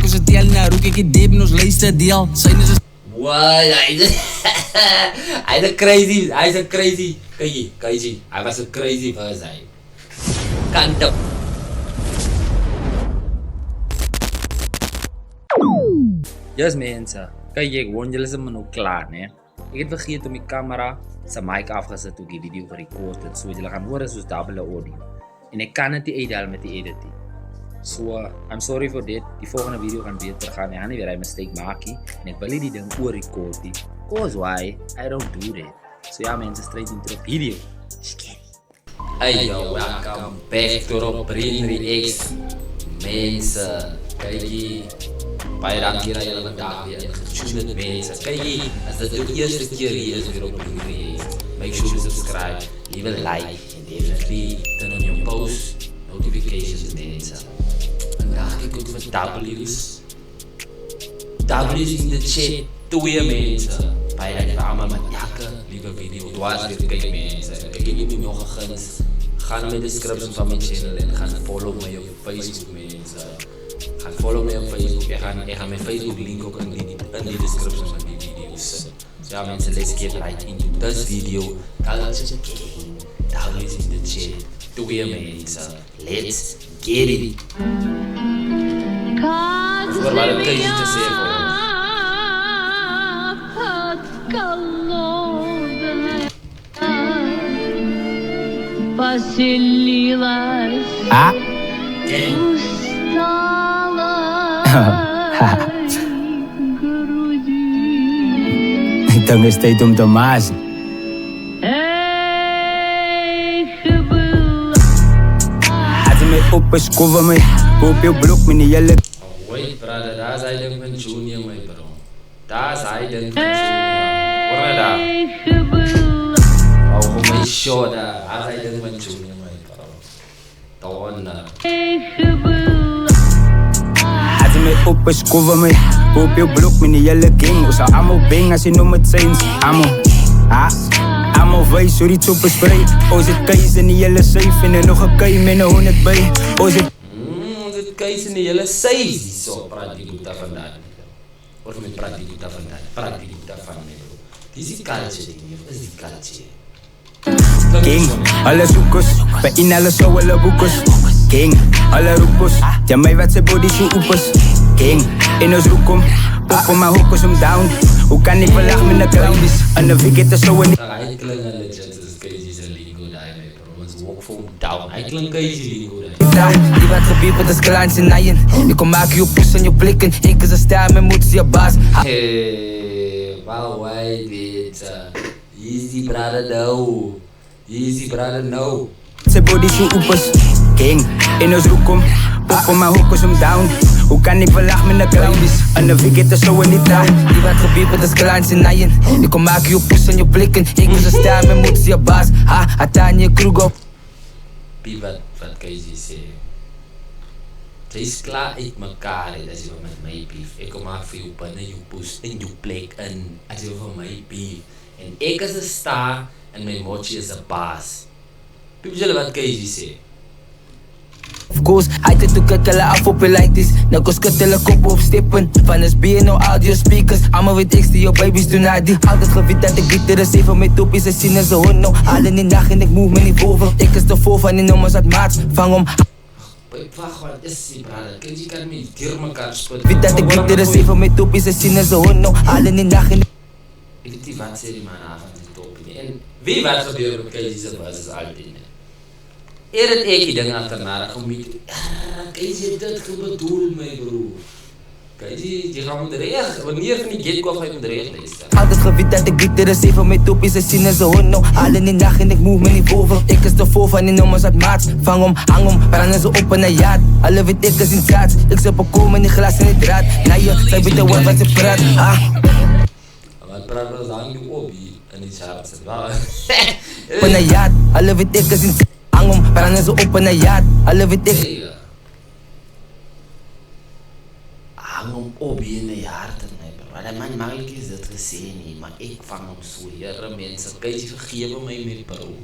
ons het tel na roek ek die deb in ons luister deel. Syne is What? Hy's crazy. Hy's a crazy. Crazy. I was a crazy person. Kant op. Yes mense, kyk ek woon julle is nou klaar, né? Ek het vergeet om die kamera se mic afgesit toe ek die video gerekord het, so julle gaan hoor soos dubbele audio. En ek kan dit nie uithaal met die editing. So, I'm sorry for dit. Die volgende video gaan beter gaan. Ek gaan nie weer 'n mistake maak nie. En ek wil nie die ding oor-record nie. Cause why? I don't do that. So ja mense, straight into the video. Scary. Hey yo, welcome back to Rob Brain Reacts. Mense, kyk hier. Baie dankie dat julle vandag weer ingetune het mense. Kyk hier, as dit jou eerste keer hier is weer op Brain Reacts, make sure to subscribe, leave a like, and definitely turn on your post notifications mense. Vandag kyk ek vir W's. W's in the chat, 2 mense. Baie dankie vir almal met jakke, liewe video, dwaas weer kyk mense. Kyk hier nie nog geguns. Gaan in die description van my channel en gaan follow my op Facebook mense. Gaan follow my op Facebook. Ek gaan my Facebook link ook in die description van die video's. So ja mense, let's get right into this video. Culture King, W's in the chat, 2 mense. Let's get it. Voor wat het kan je te sê vir ons? Поселилась Então gostei de Tomás. Me op escova my op jou blok met die hele Wait brother, daar is hy ding van Junior my bro. Daar is hy ding van Junior. Hoor my daar. Hou my show daar. Daar is hy ding van Junior my bro. Donna. Me op escova my op jou blok met die hele gang. Ons sal allemaal bang as jy noem het zijn. Allemaal wijs hoe die top spray. Ons het keis in die hele safe en er nog een kei met een 100 by. Ons het keis in die hele safe. Zo praat die goede vandaan. Of met praat die goede vandaan. Praat die goede van my bro. Dis die culture ding. Dis die culture. King, alle zoekers, bij in alle zo alle boekers. King, alle roepers, ja mij wat ze body zo oepers. King, in ons roekom, op om mijn hoekers om down. Hoe kan ik verlachen met de clown? En de week het er zo en niet. Hij klinkt een legend, dat is crazy zijn lingo daar, bro. Ons walk from down. Hij klinkt crazy lingo daar. Die wat gebeurt met de skalaans en naaien. Ik kom maken je poes en je blikken. Ik is een ster, mijn moed is je baas. Hey, wow, why dit? Easy brother no. Easy brother no. Ze body zo oepers. King, in ons roekom, op om mijn hoekers om down. Hoe kan ik verlachen met de clown? En de week het er zo en niet down. Die wat gebeurt met de skalaans en naaien. Ik kom maken je poes en je blikken. Ik is een ster, mijn moed is je baas. Atanje kroeg op. Wie wat kan je zeggen? Ze is klaar uit mekaar als je met mij beef. Ik kom maar voor je binnen, je poes en je plek en als je van mij beef. En ik is een star en mijn mootje is een baas. People wat kan je zeggen? Of course, I had to cut alle af op je like this. Nou kost kut hele kop op stippen. Van SB en no audio speakers. Allemaal weet ik, your baby's doen naar die. Altijd gewit dat ik gitter is even met topies. Ze zien en ze horen nou. Alle in de nacht en ik move me niet boven. Ik is de vol van die nummers uit maat. Vang om. Wacht, wat is die brother? Kijk, je kan me dier mekaar spelen. Weet dat ik gitter is even met topies. Ze zien en ze horen nou. Alle in de nacht en ik weet niet wat serie man af van die topie. En wie wat gebeurt met KG's was is altijd. Eer het ek die ding achterna gemeet. KG dit gebedoel my bro. KG die gaan moet reg. Wanneer van die gate kwam hy moet reg luister. altijd gewit dat ik gitter is even met topies. Ze zien en ze horen nou. Alle in de nacht en ik move me niet boven. Ik is de vol van die nummers uit maat. Vang om, hang om, brengen ze op in een jaad. Alle weet ik is in staat. Ik zit op komen in die glas en die draad. Na je, zij weet de woord wat ze praat. Wat praat ons aan die obi en die sharp zit wel. Op een jaad, alle weet ik is in staat. Hang om, brengen ze op in een jaad. Alle weet ik. Hang om obi in die hart. Maar man, makkelijk is dit gezien nie, maar ik vang hem zo, Heere mensen. Kijk, vergeven mij met bro.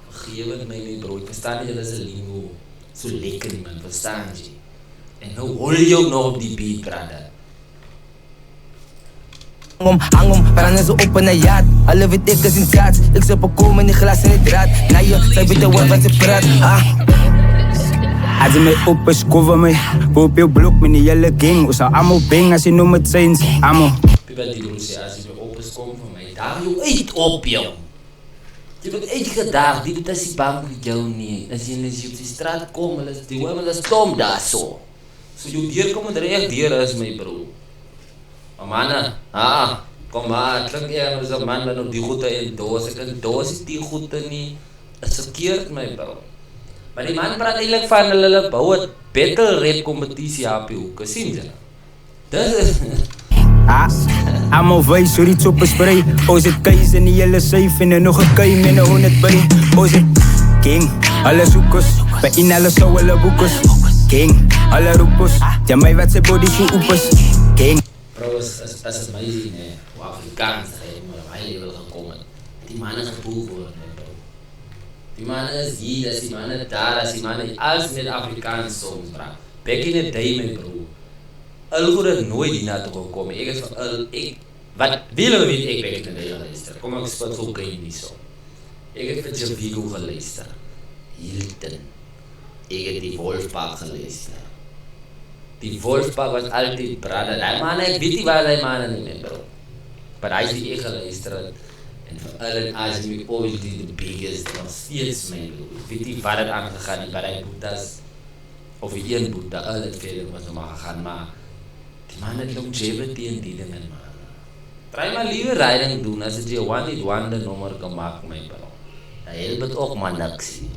Vergeven mij met bro. Ik verstaan niet, dat is een lingo. Zo lekker man, verstaan je? En nou hol jy ook nog op die beat, brother. Hang branden ze op in een jaat. Alle weet ik is in kaats. Ik zet komen in die glas in het draad. Na je, zij weet wat ze praat. Als je mij op is, cover me. Op je blok met die hele gang. Osa amo bang als je noemt het zijn. Amo. People die doen zeggen, als je mij op is, kom van mij. Daar je eet op, jong. Je hebt uitgedaagd, die is die bang met jou niet. Als je op die straat komt, die women dat stom daar zo. Zo je dier komen er echt dier is, mijn bro. Maar mannen, kom maar, klink je als een man dat nog die goede in doos. Ik een doos is die goede niet. Dat is verkeerd, mijn bro. Maar die man praat eigenlijk van hulle bouw het battle rap competitie op je hoeken, zien ze? Dat is... Amo wij, sorry zo bespray. O zit keis in die hele safe en nog een kei met een 100 bij. O zit king, alle zoekers. Bij in alle zo alle boekers. King, alle roepers. Ja mij wat ze body shoe oepers. King. Bro, als het mij zien, hoe Afrikaans zijn, maar wij willen gekomen. Die mannen geboel worden, bro. Die mannen is hier, als die mannen daar, als die mannen alles met Afrikaans soms, bro. Back in the day, man, bro. Al goed het nooit die naartoe gekomen. Ik is van, wat willen we niet, ik back in the day geluisterd. Kom ik spot zo geen niet zo. Ik heb met Javigo geluisterd. Hilton. Ik heb die Wolfpack geluisterd. Die Wolfpack was altijd brother. Die mannen, ik weet niet waar die mannen niet meer, bro. Maar hij is die ik geluisterd. En van allen als je me ooit die de biggest, nog steeds mee, bro. Ik weet niet waar het aangegaan is, bij die boetas. Of die één boeta, alle verder was nog maar gegaan, maar die mannen longevity en die dingen, man. Try maar liever riding doen, als het je one-hit wonder nummer kan maken, mijn bro. Dat helpt het ook, man, actie.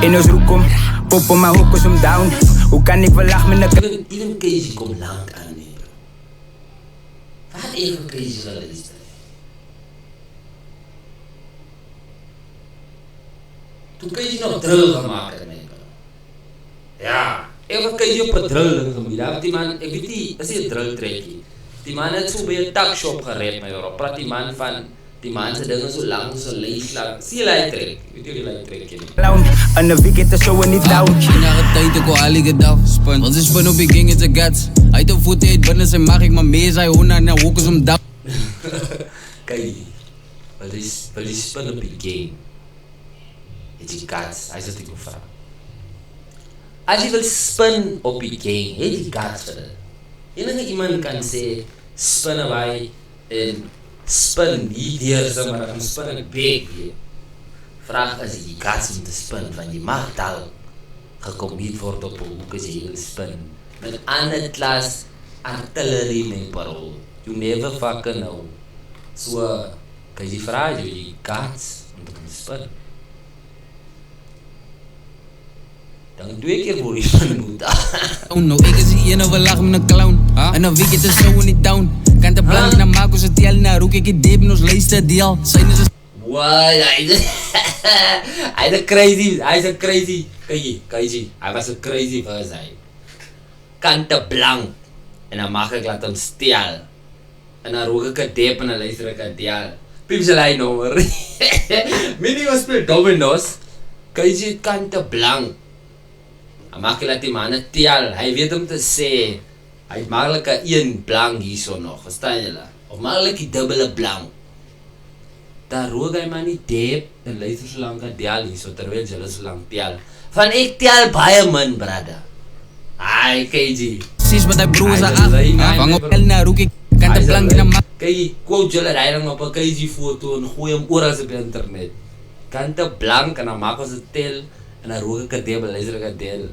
In ons roekom, poppen mijn hoekers om down. Hoe kan ik wel lachen met een Even Casey komt lang aan, nee, bro. Wat even Casey geluisterd? Toen Casey nog drill gemaakt, nee, bro. Ja, even Casey op een drill gemiddag. Die man, ik weet niet, dat is een drill trekkie. Die man het zo bij een takshop gered, mijn bro. Praat die man van, die man zijn dingen zo lang, zo leeg. Zie je lijtrek? Weet je die lijtrek niet? clown. En de weekend is zo niet down. Enige tijd ik al ali gedaf. Want ze spun op die ging in zijn guts. Hij de voet uit binnen zijn mag ik maar mee zijn. Hoe naar de hoekers om down. Kijk, wat is spun op die game? Het is guts, hij zegt ik vraag. Als je wil spin op die game, het is guts voor het. Enige iemand kan zeggen, spinnen wij en spin die dier, maar dan spin ik beek hier. Vraag als je die guts om te spinnen, van je mag al gecombineerd worden op hoe je wil spinnen. Met andere klas artillerie mijn parol. You never fucking know. So, kan je vragen, je guts om te kunnen spinnen. Dan 2 keer voor je spin moet. Oh no, ik is die ene we lachen met een clown. En dan week het is zo in die town. Kan te blank naar maken ze tel naar hoe ik het deep in ons lijstje deel. Zijn ze What? Hij is een crazy. Kijk, hij was een crazy verse. Kante blank. En dan mag ik laat hem stel. En dan rook ik het diep en dan luister ik het deel. Pim zijn lijn nummer. Mini was speel domino's. Kijk, kante blank. Dan mag ik laat die mannen tel. Hij weet hem te zeggen. Hij heeft makkelijk een blank hier zo nog. Verstaan jullie? Of makkelijk die dubbele blank. Dan rook hij maar niet diep en luister zo lang aan deel hier zo terwijl jullie zo lang tel. Van ik tel baie man, brother. Ai, KG. precies wat hij broer zei af. Vang op el naar hoe ik kan te blank naar ma. Kijk, quote jullie rijden op een KG foto en gooi hem oor als op internet. Kan te blank en dan maken ze tel. En dan rook ik het deel, luister ik het deel.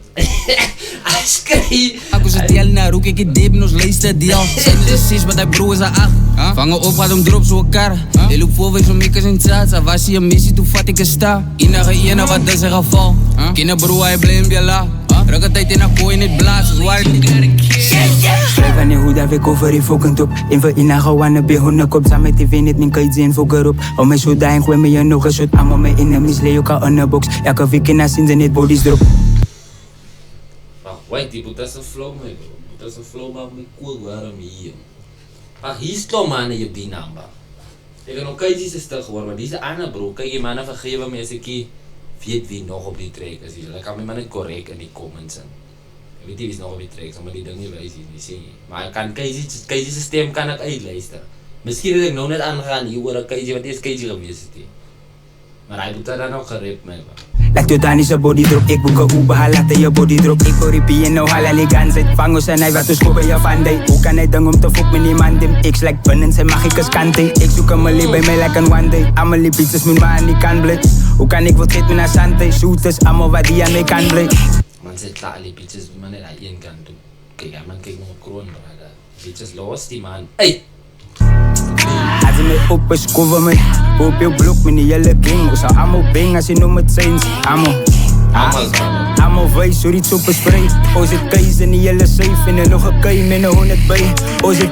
Hij schreef. Aku sa tel na rook ik het diep in ons lijstje deel. Zijn ze precies wat hij broer zei af. Vangen op gaat hem drop zo'n kar. Hij loopt voorweeg zo'n mikkers in zaad. Was hij een missie toen vat ik een sta. Enige ene wat is er geval. Kine broer hij blame je la. Ruk het uit in een kooi in het blaas. Waar niet. Schrijf aan je hoe dat ik over je fucking top. Even in een gewanne bij hun kop. Samen met die venet, mijn kijk zien voor erop. Om mij zo daar en gooi me je nog een shot. Amo mijn enemies lay ook aan een box. Elke week in een zin zijn het bodies drop. Wait, die moet dat een flow mee, bro. Dat is een flow maar met cool waarom hier. Maar hier is toch mannen je op die naam, bro. Ik kan ook kijken die is stil geworden, maar deze andere bro, kan je mannen vergeven me als ik weet wie nog op die track is. Dan kan me mannen correct in die comments zijn. Ek weet nie wie is nog op die trek, so maar die ding nie wys hier, nie sê nie. Maar ek kan KG se stem kan ek uitluister. Miskien het ek nou net aangegaan hier oor 'n KG, want eers KG gewees het hier. Maar hy moet dan ook gerep my man. Laat jou dan is 'n body drop, ek boek 'n Uber, laat jy 'n body drop. Ek hoor die pie nou halali guns uit. Vang ons en hy wat ons koop by jou van day. Hoe kan hy ding om te fok met niemand dem? Ek like binne sy magikus kante. Ek soek 'n malie by my like an one day. Amalie pizzas met my nie kan bly. Hoe kan ek wat het met na sante? Shooters almal wat die aan my kan bly. Man sê klaar die bitches man net aan een kant toe. Kyk, man kyk nog op kroon brada. Bitches los die man. Ey. As my op is cover my. Op jou blok met die hele king. Ons sal almal bang as jy noem het signs. Almal wys hoe die soep spray. Ons het keis in die hele safe en nog 'n kei met 'n 100 by. Ons het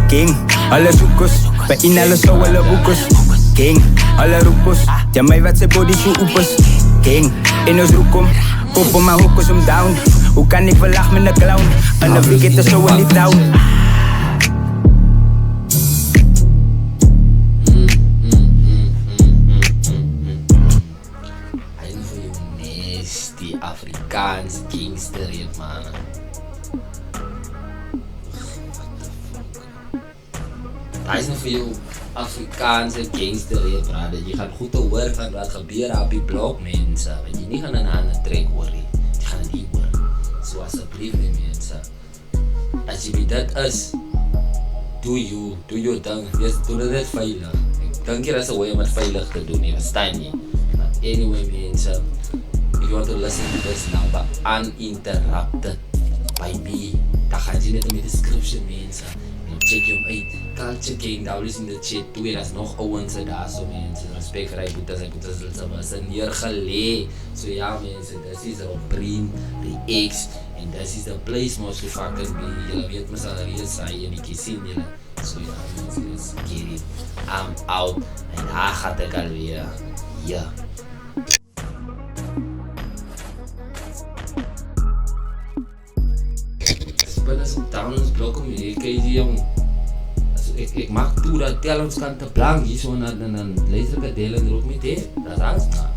king, alle soekers. By in alle sou alle boekers. King, alle roepers. Ja my wat sy body so oepers. King, en ons roep kom. Kop op my hoekers om down. Hoe kan ek verlag met 'n clown? En 'n weekend is so in die town. Die Afrikaans gangster het man. Hij is nog vir jou Afrikaanse gangster het brada. Jy gaan goed te hoor van wat gebeur op die blok mense. Want jy nie gaan in 'n ander trek hoor nie. Jy gaan dit hoor. So asseblief die mense. As jy dit is, do you ding. Yes, doen dit net veilig. Ek dink hier is 'n way om dit veilig te doen, nie verstaan nie. But anyway mense, if you want to listen to this now, but uninterrupted by me, dan gaan jy net in die description mense. Check jou uit. Culture Gang, daar is in de chat toe. Er is nog ouwens daar zo mensen. Respect voor die boetes ze neergelegd. So ja mensen, dit is Robrin, die X. En dit is de place most to fucking be. Jullie weet me zal er hier zijn, jullie zien jullie. So ja mensen, let's get it. I'm out. En daar gaat ik alweer. Ja. Binnen zo'n town blok om je KG jong. Ik maak toe dat tel ons kan te blank hier zo naar een leeselijke deel en er ook niet heeft. Dat is alles maar.